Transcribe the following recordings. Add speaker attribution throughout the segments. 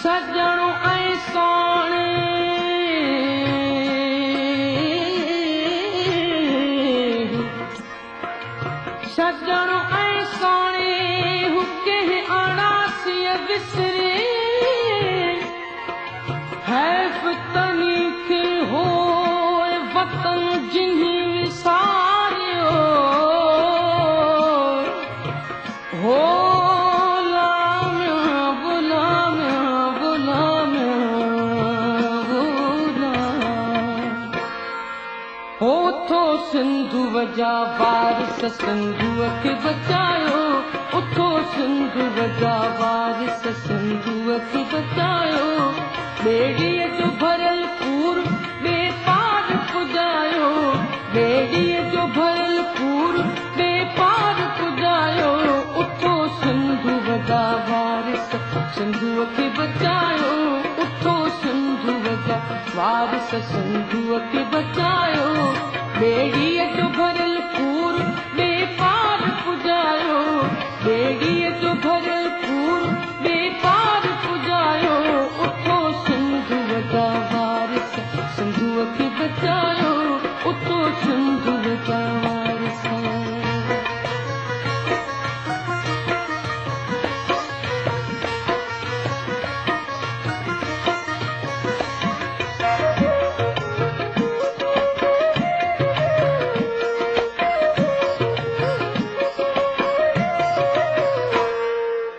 Speaker 1: सजणो ऐं सोणे सजणो ऐं सोणे हू कंहिं अणासीअ विसरे हैफ़ तनी खे हो वतन जिन्हीं विसारियो हो उथो सिंधु जा वारिस सिंधुअ खे बचायो उथो सिंधु जा वारिस सिंधुअ खे बचायो ॿेड़ीअ जो भरियल पूर ॿिए पार पुॼायो ॿेड़ीअ जो भरियल पूर ॿिए पार पुॼायो उथो सिंधु जा वारिस सिंधुअ खे बचायो उथो सिंधु जा वारिस सिंधुअ खे बचायो ॿेड़ीअ जो भरियल पूर ॿिए पार पुॼायो ॿेड़ीअ जो भरियल पूर ॿिए पार पुॼायो उथो सिंधुअ जा वारिस सिंधुअ खे बचायो उथो सिंधुअ जा वारिस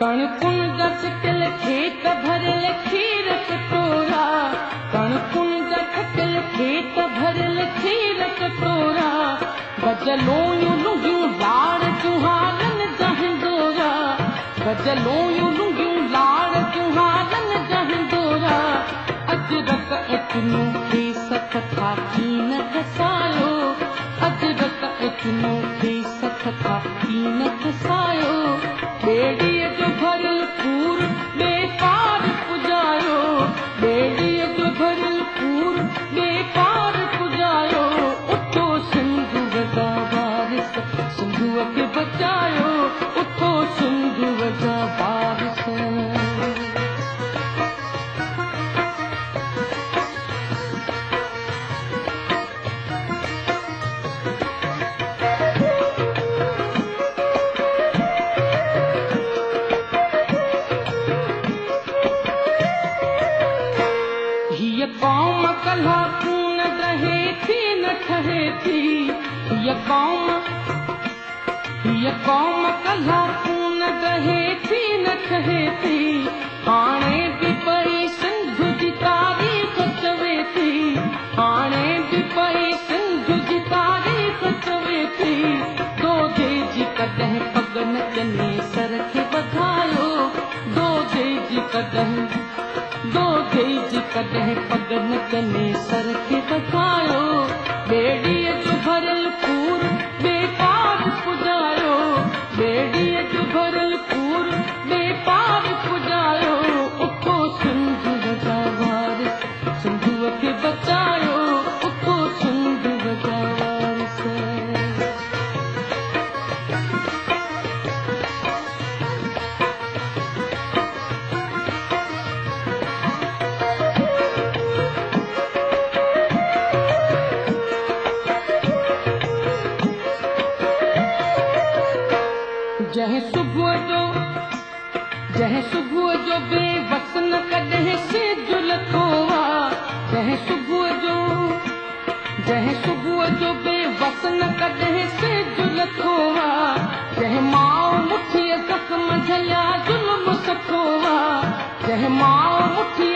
Speaker 1: कणकुन जा छिकियल खेत भरियल खीर कटोरा कणकुन जा छिकियल खेत भरियल खीर कटोरा गजलोयूं लुंगियूं लाड़ जुहारन जा हिंदोरा गजलोयूं लुंगियूं लाड़ जुहारन जा हिंदोरा अजरक एचनू खे सख था कीन खसायो अजरक एचनू खे सख था कीन खसायो ॿेड़ीअ जो भरियल पूर ॿिए पार पुॼायो ॿेड़ीअ जो भरियल पूर ॿिए पार पुॼायो उथो सिंधुअ जा वारिस सिंधुअ खे बचायो उथो सिंधुअ जा वारिस हीअ कौम कल्हा खून रहे थी न ठहे थी हीअ कौम कल्हा खून रहे थी न ठहे थी हाणे बि पई सिंधु जी तारीख़ चवे थी हाणे बि पई सिंधु जी तारीख़ चवे थी दोधे जी कॾहिं पग न चने सर खे वधायो दोधे जी कॾहिं पग न चने सर खे वधायो ॿेड़ीअ जो भरियल पूर ॿिए पार पुॼायो ॿेड़ीअ जो भरियल पूर ॿिए पार पुॼायो उथो सिंधुअ जा वारिस सिंधुअ खे बचायो उथो सिंधुअ जा वारिस जंहिं सुबुह जो बेवस न कॾहिं सिज लथो आहे जंहिं सुबुह जो बेवस न कॾहिं सिज लथो आहे जंहिं माउ मुठीअ ज़ख़्म झलिया ज़ुल्म सखो आहे जंहिं माउ मुठीअ